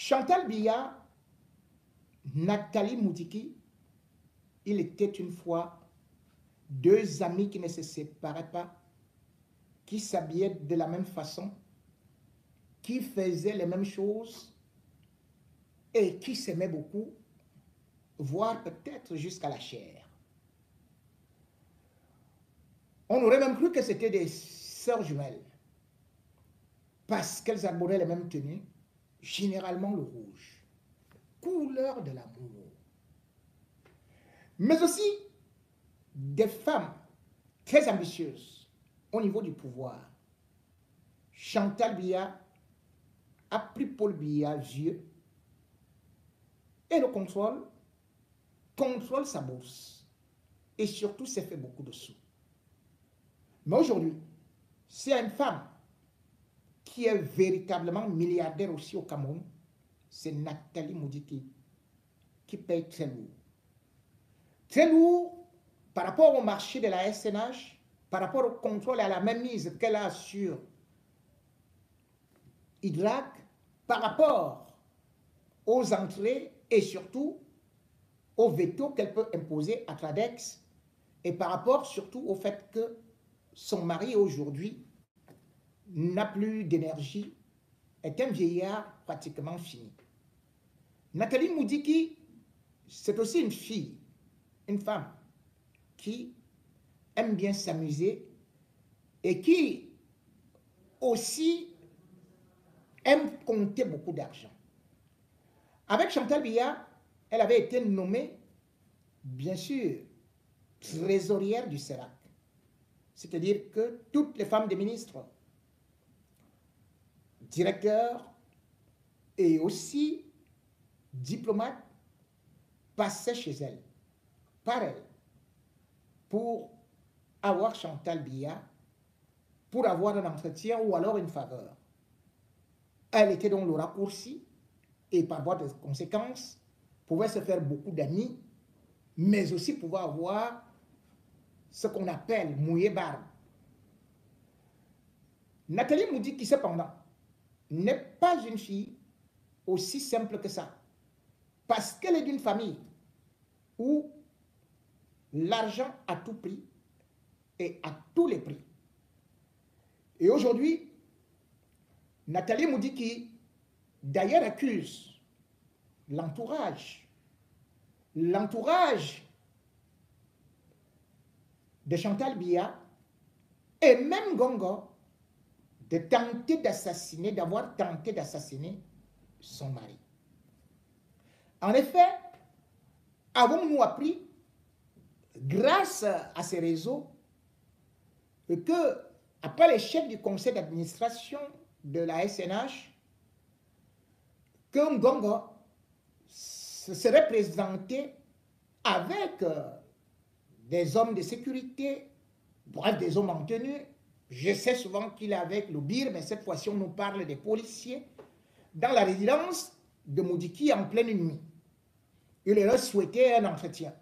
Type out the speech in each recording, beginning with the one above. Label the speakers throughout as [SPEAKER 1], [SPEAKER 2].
[SPEAKER 1] Chantal Biya, Nathalie Moudiki, il était une fois deux amis qui ne se séparaient pas, qui s'habillaient de la même façon, qui faisaient les mêmes choses et qui s'aimaient beaucoup, voire peut-être jusqu'à la chair. On aurait même cru que c'était des sœurs jumelles, parce qu'elles arboraient les mêmes tenues, généralement le rouge, couleur de l'amour. Mais aussi des femmes très ambitieuses au niveau du pouvoir. Chantal Biya a pris Paul Biya vieux et le contrôle sa bourse et surtout s'est fait beaucoup de sous. Mais aujourd'hui, c'est une femme qui est véritablement milliardaire aussi au Cameroun, c'est Nathalie Moudiki qui paye très lourd. Très lourd par rapport au marché de la SNH, par rapport au contrôle et à la mainmise qu'elle a sur Hydrac, par rapport aux entrées et surtout au veto qu'elle peut imposer à Tradex et par rapport surtout au fait que son mari aujourd'hui n'a plus d'énergie, est un vieillard pratiquement fini. Nathalie Moudiki, c'est aussi une fille, une femme qui aime bien s'amuser et qui aussi aime compter beaucoup d'argent. Avec Chantal Biya, elle avait été nommée, bien sûr, trésorière du CERAC. C'est-à-dire que toutes les femmes des ministres, directeurs et aussi diplomates passaient chez elle, par elle, pour avoir Chantal Biya, pour avoir un entretien ou alors une faveur. Elle était donc le raccourci et par voie de conséquence, pouvait se faire beaucoup d'amis, mais aussi pouvoir avoir ce qu'on appelle mouiller barbe. Nathalie Moudiki, cependant, n'est pas une fille aussi simple que ça, parce qu'elle est d'une famille où l'argent à tout prix et à tous les prix. Et aujourd'hui, Nathalie Moudiki, d'ailleurs, accuse l'entourage de Chantal Biya et même Gongo de tenter d'assassiner, d'avoir tenté d'assassiner son mari. En effet, avons-nous appris, grâce à ces réseaux, que après l'échec du conseil d'administration de la SNH, que Ngongo se serait présenté avec des hommes de sécurité, bref, des hommes en tenue. Je sais souvent qu'il est avec le BIR, mais cette fois-ci, on nous parle des policiers, dans la résidence de Moudiki en pleine nuit. Il leur souhaitait un entretien.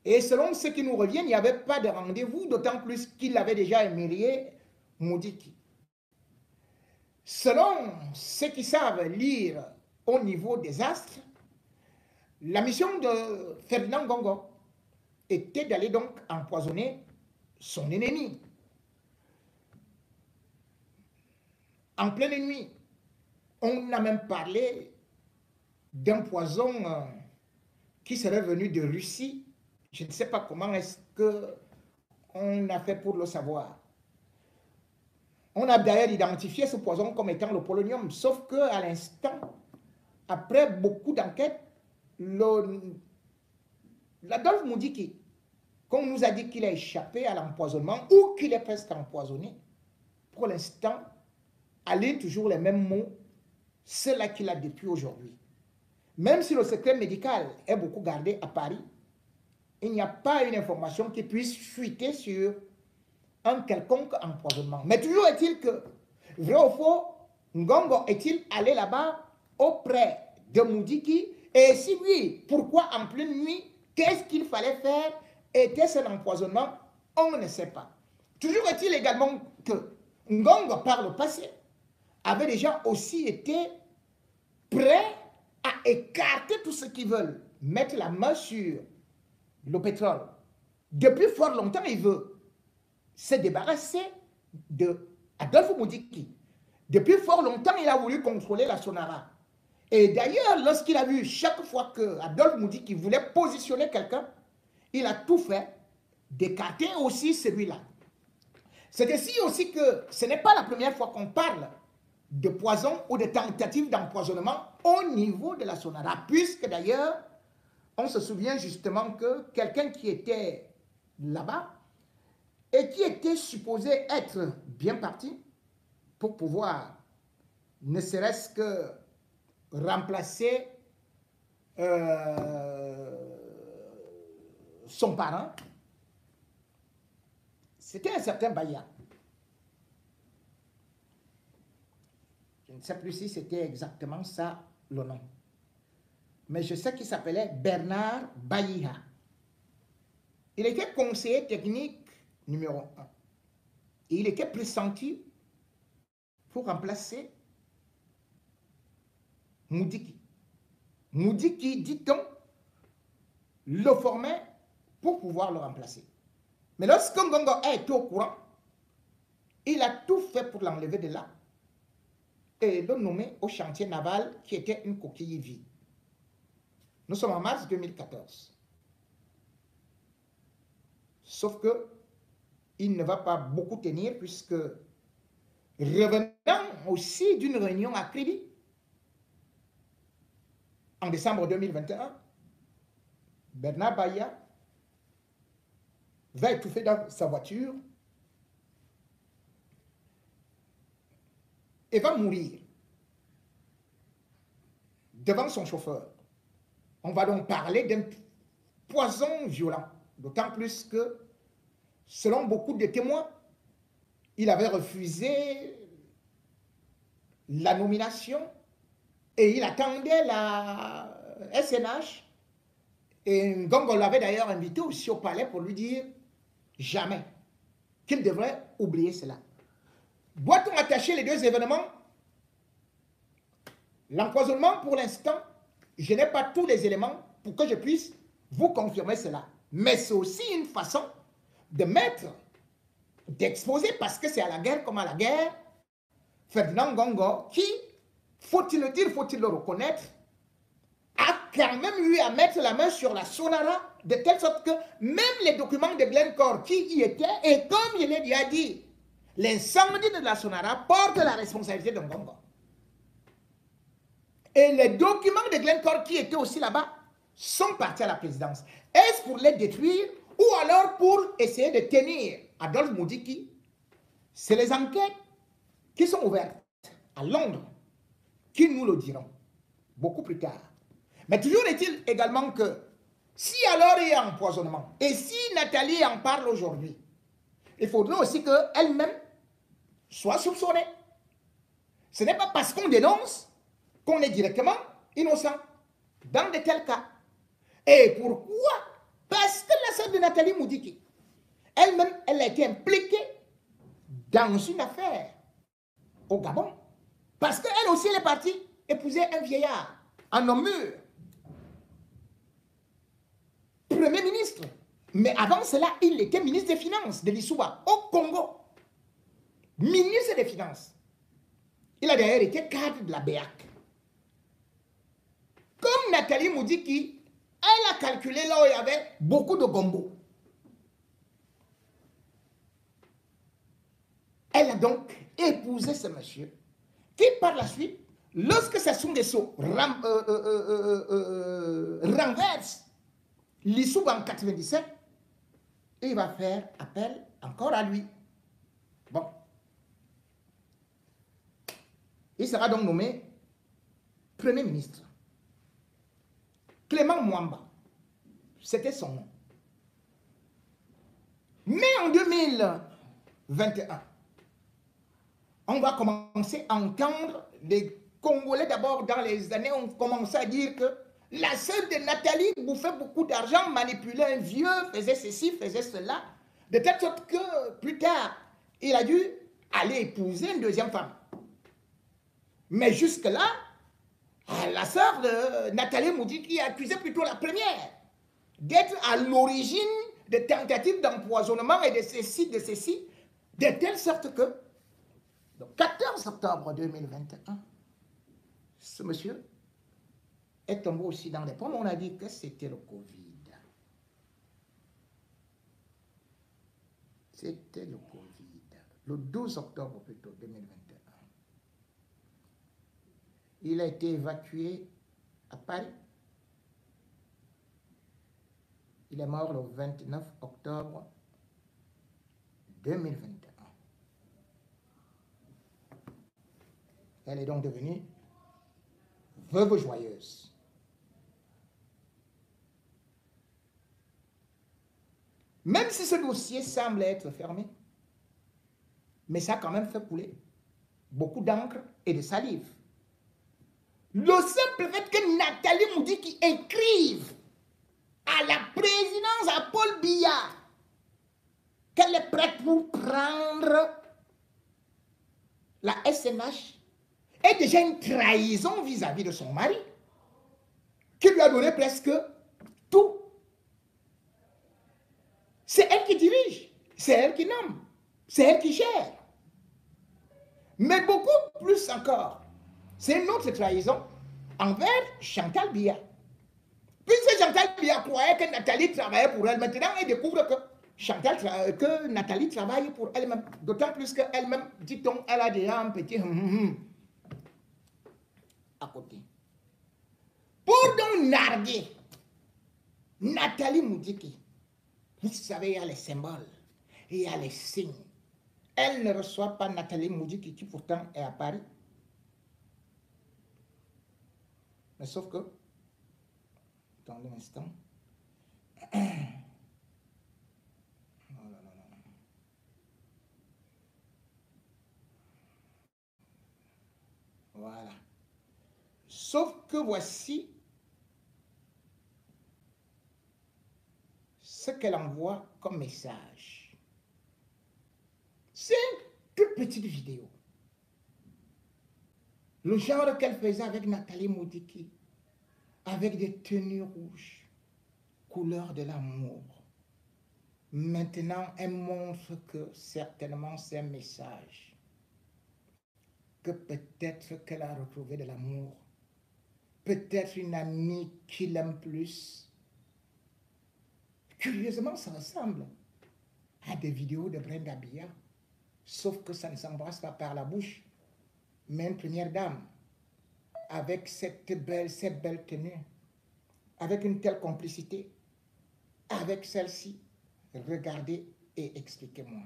[SPEAKER 1] Et selon ce qui nous revient, il n'y avait pas de rendez-vous, d'autant plus qu'il avait déjà humilié Moudiki. Selon ceux qui savent lire au niveau des astres, la mission de Ferdinand Gongo était d'aller donc empoisonner son ennemi. En pleine nuit, on a même parlé d'un poison qui serait venu de Russie. Je ne sais pas comment est-ce qu'on a fait pour le savoir. On a d'ailleurs identifié ce poison comme étant le polonium, sauf qu'à l'instant, après beaucoup d'enquêtes, l'Adolphe Moudiki, qu'on nous a dit qu'il a échappé à l'empoisonnement ou qu'il est presque empoisonné, pour l'instant, allait toujours les mêmes mots, ceux-là qu'il a depuis aujourd'hui. Même si le secret médical est beaucoup gardé à Paris, il n'y a pas une information qui puisse fuiter sur un quelconque empoisonnement. Mais toujours est-il que, vrai ou faux, Ngongo est-il allé là-bas auprès de Moudiki? Et si oui, pourquoi en pleine nuit? Qu'est-ce qu'il fallait faire? Était-ce un empoisonnement? On ne sait pas. Toujours est-il également que Ngongo, par le passé, avait déjà aussi été prêts à écarter tous ceux qui veulent mettre la main sur le pétrole. Depuis fort longtemps, il veut se débarrasser de Adolphe Moudiki. Depuis fort longtemps, il a voulu contrôler la Sonara. Et d'ailleurs, lorsqu'il a vu chaque fois que Adolphe Moudiki voulait positionner quelqu'un, il a tout fait d'écarter aussi celui-là. C'est ici aussi que ce n'est pas la première fois qu'on parle de poison ou de tentative d'empoisonnement au niveau de la Sonara, puisque d'ailleurs, on se souvient justement que quelqu'un qui était là-bas et qui était supposé être bien parti pour pouvoir, ne serait-ce que remplacer son parent, c'était un certain Baya. Je ne sais plus si c'était exactement ça le nom. Mais je sais qu'il s'appelait Bernard Bayiha. Il était conseiller technique numéro 1. Et il était pressenti pour remplacer Moudiki. Moudiki, dit-on, le formait pour pouvoir le remplacer. Mais lorsque Ngongo est au courant, il a tout fait pour l'enlever de là et le nommer au chantier naval qui était une coquille vide. Nous sommes en mars 2014. Sauf que il ne va pas beaucoup tenir puisque, revenant aussi d'une réunion à Kribi, en décembre 2021, Bernard Baya va étouffer dans sa voiture et va mourir devant son chauffeur. On va donc parler d'un poison violent, d'autant plus que, selon beaucoup de témoins, il avait refusé la nomination et il attendait la SNH. Et Ngongo l'avait d'ailleurs invité aussi au palais pour lui dire jamais qu'il devrait oublier cela. Doit-on attacher les deux événements? L'empoisonnement, pour l'instant, je n'ai pas tous les éléments pour que je puisse vous confirmer cela. Mais c'est aussi une façon de mettre, d'exposer, parce que c'est à la guerre comme à la guerre, Ferdinand Ngongo, qui, faut-il le dire, faut-il le reconnaître, a quand même eu à mettre la main sur la Sonara, de telle sorte que même les documents de Glencore qui y étaient, et comme il a dit, l'incendie de la Sonara porte la responsabilité de Ngongo. Et les documents de Glencore qui étaient aussi là-bas sont partis à la présidence. Est-ce pour les détruire ou alors pour essayer de tenir Adolphe Moudiki? C'est les enquêtes qui sont ouvertes à Londres qui nous le diront beaucoup plus tard. Mais toujours est-il également que si alors il y a empoisonnement et si Nathalie en parle aujourd'hui, il faudrait aussi qu'elle-même soit soupçonnée. Ce n'est pas parce qu'on dénonce qu'on est directement innocent dans de tels cas. Et pourquoi? Parce que la sœur de Nathalie Moudiki, elle-même, elle a été impliquée dans une affaire au Gabon. Parce qu'elle aussi, elle est partie épouser un vieillard, un homme mûr, Premier ministre. Mais avant cela, il était ministre des Finances de l'Issouba, au Congo. Ministre des Finances. Il a d'ailleurs été cadre de la BEAC. Comme Nathalie Moudiki, elle a calculé là où il y avait beaucoup de gombo. Elle a donc épousé ce monsieur qui, par la suite, lorsque Sassou Nguesso renverse l'Issouba en 97, il va faire appel encore à lui. Bon. Il sera donc nommé Premier ministre. Clément Mwamba, c'était son nom. Mais en 2021, on va commencer à entendre les Congolais d'abord dans les années, on commençait à dire que la sœur de Nathalie bouffait beaucoup d'argent, manipulait un vieux, faisait ceci, faisait cela, de telle sorte que plus tard, il a dû aller épouser une deuxième femme. Mais jusque-là, la sœur de Nathalie Moudi qui accusait plutôt la première d'être à l'origine de tentatives d'empoisonnement et de ceci, de telle sorte que, le 14 octobre 2021, ce monsieur est tombé aussi dans les pommes. On a dit que c'était le Covid. C'était le Covid. Le 12 octobre plutôt 2021. Il a été évacué à Paris. Il est mort le 29 octobre 2021. Elle est donc devenue veuve joyeuse. Même si ce dossier semble être fermé, mais ça a quand même fait couler beaucoup d'encre et de salive. Le simple fait que Nathalie Moudi qui écrive à la présidence, à Paul Biya, qu'elle est prête pour prendre la SNH, est déjà une trahison vis-à-vis de son mari, qui lui a donné presque tout. C'est elle qui dirige, c'est elle qui nomme, c'est elle qui gère. Mais beaucoup plus encore, c'est une autre trahison envers Chantal Biya. Puisque Chantal Biya croyait que Nathalie travaillait pour elle, maintenant elle découvre que Nathalie travaille pour elle-même. D'autant plus qu'elle-même, dit-on, elle a déjà un petit à côté. Pour donc narguer Nathalie Moudiki, vous savez, il y a les symboles, il y a les signes. Elle ne reçoit pas Nathalie Moudiki qui pourtant est à Paris. Mais sauf que, attendez un instant. Voilà. Sauf que voici ce qu'elle envoie comme message. C'est une toute petite vidéo. Le genre qu'elle faisait avec Nathalie Moudiki, avec des tenues rouges, couleur de l'amour. Maintenant, elle montre que certainement c'est un message. Que peut-être qu'elle a retrouvé de l'amour. Peut-être une amie qui l'aime plus. Curieusement, ça ressemble à des vidéos de Brenda Biya, sauf que ça ne s'embrasse pas par la bouche, mais une première dame, avec cette belle tenue, avec une telle complicité, avec celle-ci. Regardez et expliquez-moi.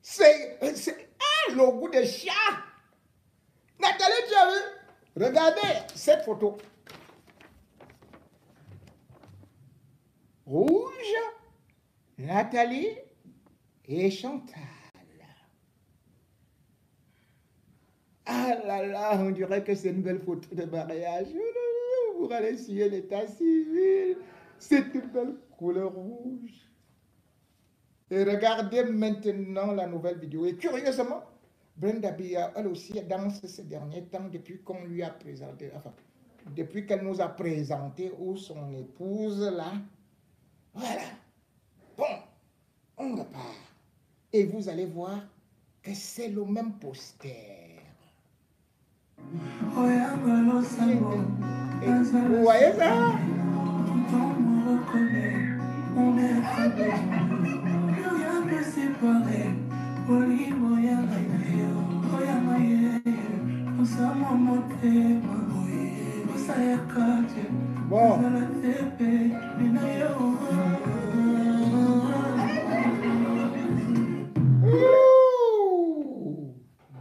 [SPEAKER 1] C'est le goût de chat. Nathalie, tu as vu? Regardez cette photo. Rouge, Nathalie et Chantal. Ah là là, on dirait que c'est une belle photo de mariage. Pour aller sur l'état civil. C'est une belle couleur rouge. Et regardez maintenant la nouvelle vidéo. Et curieusement, Brenda Biya, elle aussi, danse ces derniers temps depuis qu'on lui a présenté, enfin, depuis qu'elle nous a présenté où son épouse là. Voilà. Bon, on repart. Et vous allez voir que c'est le même poster. Et vous voyez ça? Bon.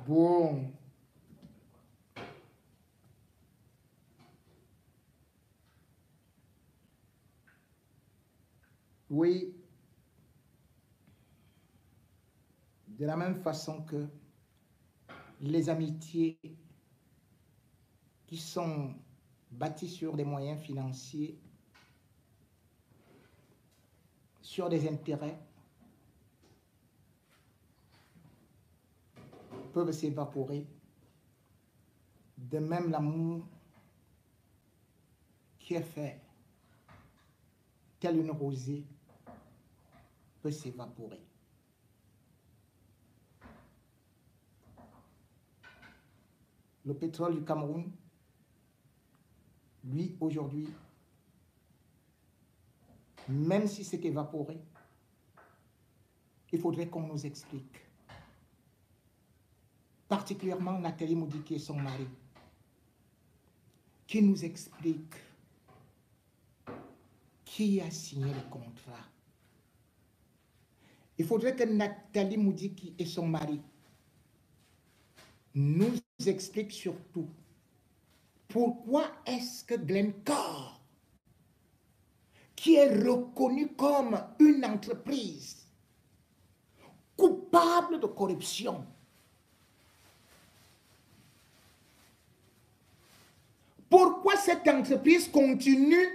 [SPEAKER 1] Bon. Oui, de la même façon que les amitiés qui sont bâties sur des moyens financiers, sur des intérêts, peuvent s'évaporer. De même, l'amour qui est fait telle une rosée peut s'évaporer. Le pétrole du Cameroun, lui, aujourd'hui, même si c'est évaporé, il faudrait qu'on nous explique. Particulièrement Nathalie Moudiki et son mari, qui nous explique qui a signé le contrat. Il faudrait que Nathalie Moudiki et son mari nous expliquent surtout pourquoi est-ce que Glencore, qui est reconnue comme une entreprise coupable de corruption, pourquoi cette entreprise continue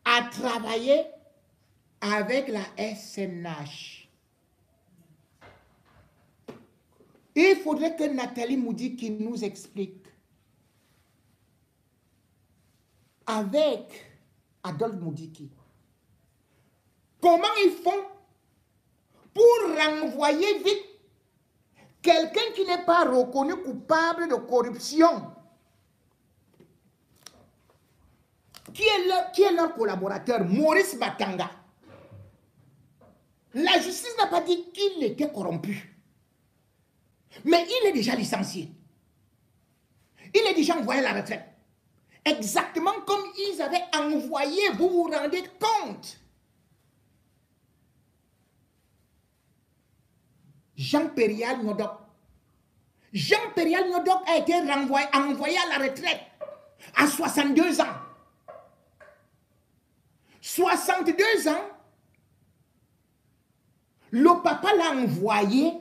[SPEAKER 1] à travailler avec la SNH? Il faudrait que Nathalie Moudiki nous explique avec Adolphe Moudiki comment ils font pour renvoyer vite quelqu'un qui n'est pas reconnu coupable de corruption, qui est leur collaborateur, Maurice Batanga. La justice n'a pas dit qu'il était corrompu, mais il est déjà licencié. Il est déjà envoyé à la retraite. Exactement comme ils avaient envoyé, vous vous rendez compte, Jean Périal Nyodok. Jean Périal Nyodok a été envoyé à la retraite à 62 ans. 62 ans, le papa l'a envoyé,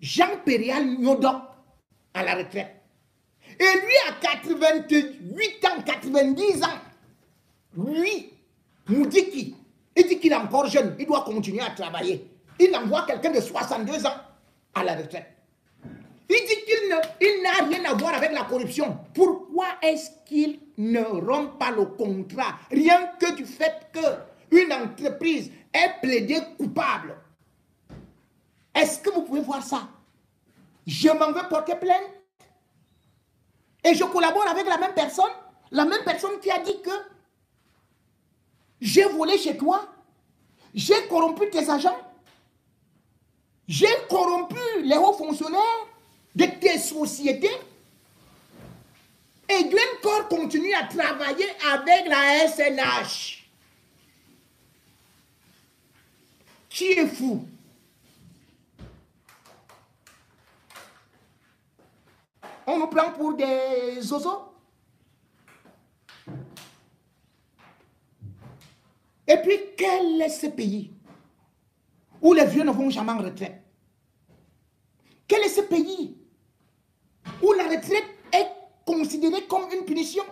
[SPEAKER 1] Jean Périal Nyodok, à la retraite. Et lui, à 88 ans, 90 ans, lui, Moudiki, il dit qu'il est encore jeune, il doit continuer à travailler. Il envoie quelqu'un de 62 ans à la retraite. Il dit qu'il n'a rien à voir avec la corruption. Pourquoi est-ce qu'il ne rompt pas le contrat? Rien que du fait qu'une entreprise est plaidée coupable. Est-ce que vous pouvez voir ça? Je m'en veux porter plainte. Et je collabore avec la même personne qui a dit que j'ai volé chez toi, j'ai corrompu tes agents, j'ai corrompu les hauts fonctionnaires de tes sociétés. Et Glencore continue à travailler avec la SNH. Qui est fou? On nous prend pour des zozos. Et puis, quel est ce pays où les vieux ne vont jamais en retraite? Quel est ce pays où la retraite est considérée comme une punition?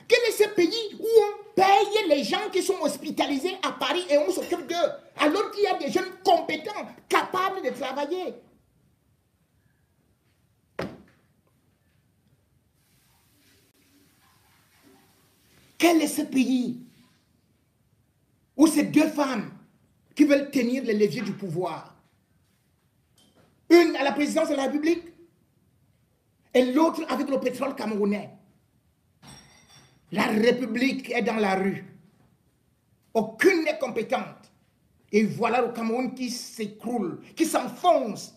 [SPEAKER 1] Quel est ce pays où on paye les gens qui sont hospitalisés à Paris et on s'occupe d'eux, alors qu'il y a des jeunes compétents, capables de travailler? Quel est ce pays où ces deux femmes qui veulent tenir les leviers du pouvoir, une à la présidence de la République et l'autre avec le pétrole camerounais, la République est dans la rue, aucune n'est compétente, et voilà le Cameroun qui s'écroule, qui s'enfonce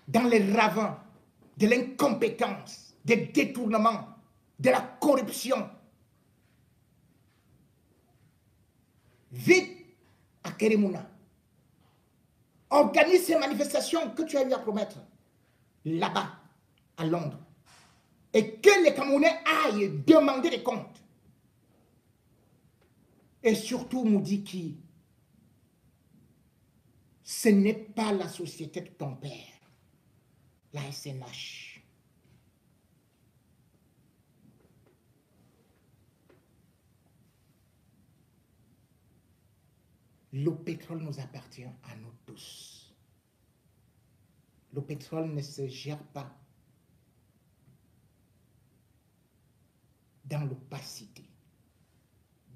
[SPEAKER 1] dans les ravins de l'incompétence, des détournements, de la corruption. Vite à Keremouna, organise ces manifestations que tu as eu à promettre là-bas, à Londres, et que les Camerounais aillent demander des comptes. Et surtout, Moudiki, ce n'est pas la société de ton père, la SNH. Le pétrole nous appartient à nous tous. Le pétrole ne se gère pas dans l'opacité,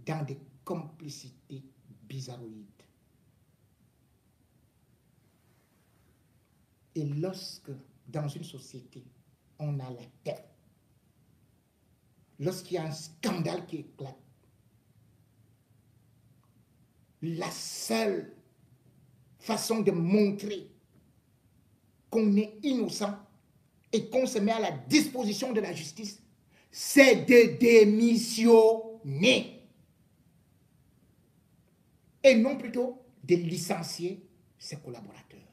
[SPEAKER 1] dans des complicités bizarroïdes. Et lorsque, dans une société, on a la tête, lorsqu'il y a un scandale qui éclate, la seule façon de montrer qu'on est innocent et qu'on se met à la disposition de la justice, c'est de démissionner. Et non plutôt de licencier ses collaborateurs.